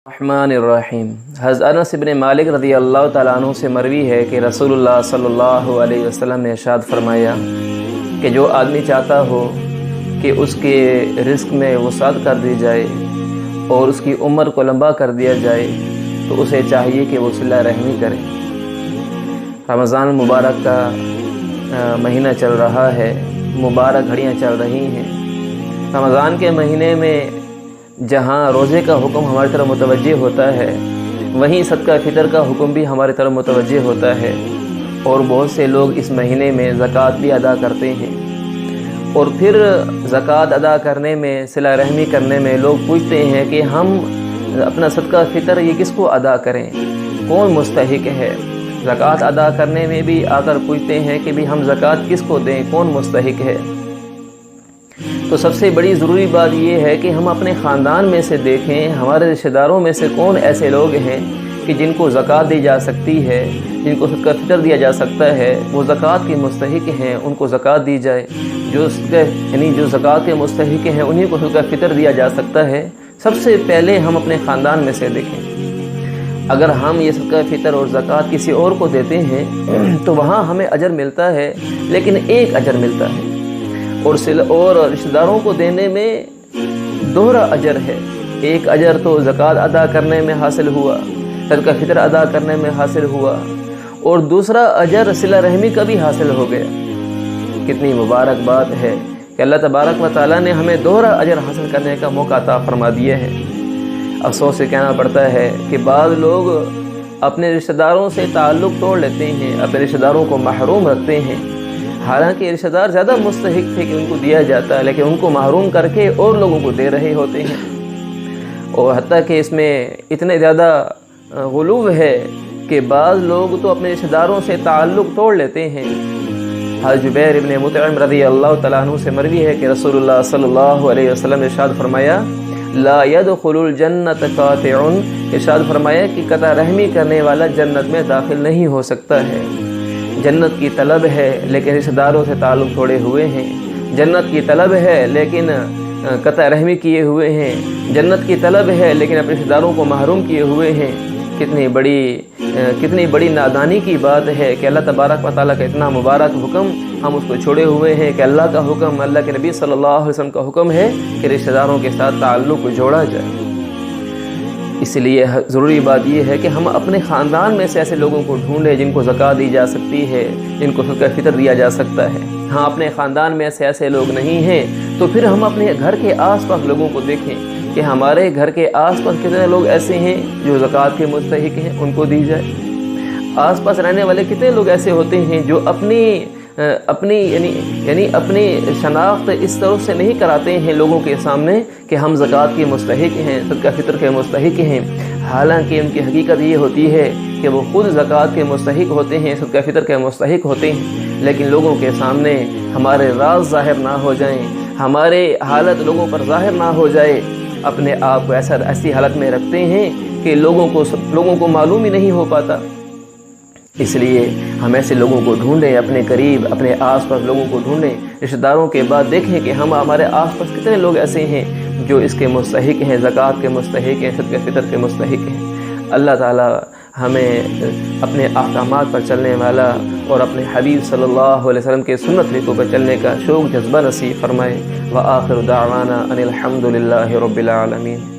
الرحمن الرحیم۔ حضرت انس بن مالک رضی اللہ تعالیٰ عنہ سے مروی ہے کہ رسول اللہ صلی اللہ علیہ وسلم نے ارشاد فرمایا کہ جو آدمی چاہتا ہو کہ اس کے رزق میں وسعت کر دی جائے اور اس کی عمر کو لمبا کر دیا جائے تو اسے چاہیے کہ وہ صلہ رحمی کرے۔ رمضان مبارک کا مہینہ چل رہا ہے، مبارک گھڑیاں چل رہی ہیں۔ رمضان کے مہینے میں جہاں روزے کا حکم ہماری طرف متوجہ ہوتا ہے، وہیں صدقہ فطر کا حکم بھی ہماری طرف متوجہ ہوتا ہے، اور بہت سے لوگ اس مہینے میں زکوٰۃ بھی ادا کرتے ہیں۔ اور پھر زکوٰۃ ادا کرنے میں، صلہ رحمی کرنے میں لوگ پوچھتے ہیں کہ ہم اپنا صدقہ فطر یہ کس کو ادا کریں، کون مستحق ہے۔ زکوٰۃ ادا کرنے میں بھی آ کر پوچھتے ہیں کہ بھی ہم زکوٰۃ کس کو دیں، کون مستحق ہے۔ تو سب سے بڑی ضروری بات یہ ہے کہ ہم اپنے خاندان میں سے دیکھیں، ہمارے رشتہ داروں میں سے کون ایسے لوگ ہیں کہ جن کو زکوٰۃ دی جا سکتی ہے، جن کو صدقہ فطر دیا جا سکتا ہے، وہ زکوٰۃ کے مستحق ہیں، ان کو زکوٰۃ دی جائے۔ جو زکوٰۃ کے مستحق ہیں انہیں کو صدقہ فطر دیا جا سکتا ہے۔ سب سے پہلے ہم اپنے خاندان میں سے دیکھیں، اگر ہم یہ صدقہ فطر اور زکوٰۃ کسی اور کو دیتے ہیں تو وہاں ہمیں اجر ملتا ہے، لیکن ایک اجر ملتا ہے، اور رشتہ داروں کو دینے میں دوہرا اجر ہے۔ ایک اجر تو زکوٰۃ ادا کرنے میں حاصل ہوا، صدقہ فطر ادا کرنے میں حاصل ہوا، اور دوسرا اجر صلہ رحمی کا بھی حاصل ہو گیا۔ کتنی مبارک بات ہے کہ اللہ تبارک و تعالیٰ نے ہمیں دوہرا اجر حاصل کرنے کا موقع عطا فرما دیا ہے۔ افسوس سے کہنا پڑتا ہے کہ بعض لوگ اپنے رشتہ داروں سے تعلق توڑ لیتے ہیں، اپنے رشتہ داروں کو محروم رکھتے ہیں، حالانکہ رشتہ دار زیادہ مستحق تھے کہ ان کو دیا جاتا ہے، لیکن ان کو محروم کر کے اور لوگوں کو دے رہے ہوتے ہیں۔ اور حتیٰ کہ اس میں اتنے زیادہ غلو ہے کہ بعض لوگ تو اپنے رشتہ داروں سے تعلق توڑ لیتے ہیں۔ حضرت جبیر ابن مطعم رضی اللہ تعالیٰ عنہ سے مروی ہے کہ رسول اللہ صلی اللہ علیہ وسلم نے ارشاد فرمایا لا يدخل الجنت قاطع، ارشاد فرمایا کہ قطع رحمی کرنے والا جنت میں داخل نہیں ہو سکتا ہے۔ جنت کی طلب ہے لیکن رشتہ داروں سے تعلق توڑے ہوئے ہیں، جنت کی طلب ہے لیکن قطع رحمی کیے ہوئے ہیں، جنت کی طلب ہے لیکن اپنے رشتہ داروں کو محروم کیے ہوئے ہیں۔ کتنی بڑی نادانی کی بات ہے کہ اللہ تبارک و تعالیٰ کا اتنا مبارک حکم ہم اس کو چھوڑے ہوئے ہیں کہ اللہ کا حکم، اللہ کے نبی صلی اللہ علیہ وسلم کا حکم ہے کہ رشتہ داروں کے ساتھ تعلق کو جوڑا جائے۔ اس لیے ضروری بات یہ ہے کہ ہم اپنے خاندان میں سے ایسے لوگوں کو ڈھونڈیں جن کو زکوٰۃ دی جا سکتی ہے، جن کو صدقہ فطر دیا جا سکتا ہے۔ ہاں، اپنے خاندان میں ایسے لوگ نہیں ہیں تو پھر ہم اپنے گھر کے آس پاس لوگوں کو دیکھیں کہ ہمارے گھر کے آس پاس کتنے لوگ ایسے ہیں جو زکوٰۃ کے مستحق ہیں، ان کو دی جائے۔ آس پاس رہنے والے کتنے لوگ ایسے ہوتے ہیں جو اپنی شناخت اس طرح سے نہیں کراتے ہیں لوگوں کے سامنے کہ ہم زکوٰۃ کے مستحق ہیں، صدقہ فطر کے مستحق ہیں، حالانکہ ان کی حقیقت یہ ہوتی ہے کہ وہ خود زکوٰۃ کے مستحق ہوتے ہیں، صدقہ فطر کے مستحق ہوتے ہیں، لیکن لوگوں کے سامنے ہمارے راز ظاہر نہ ہو جائیں، ہمارے حالت لوگوں پر ظاہر نہ ہو جائے، اپنے آپ کو ایسی حالت میں رکھتے ہیں کہ لوگوں کو معلوم ہی نہیں ہو پاتا۔ اس لیے ہم ایسے لوگوں کو ڈھونڈیں، اپنے قریب، اپنے آس پاس لوگوں کو ڈھونڈیں، رشتہ داروں کے بعد دیکھیں کہ ہمارے آس پاس کتنے لوگ ایسے ہیں جو اس کے مستحق ہیں، زکوٰۃ کے مستحق ہیں، صدقہ فطر کے مستحق ہیں۔ اللہ تعالیٰ ہمیں اپنے احکامات پر چلنے والا اور اپنے حبیب صلی اللہ علیہ وسلم کے سنت طریقوں پر چلنے کا شوق جذبہ نصیب فرمائے۔ وآخر دعوانا ان الحمد للہ رب العالمین۔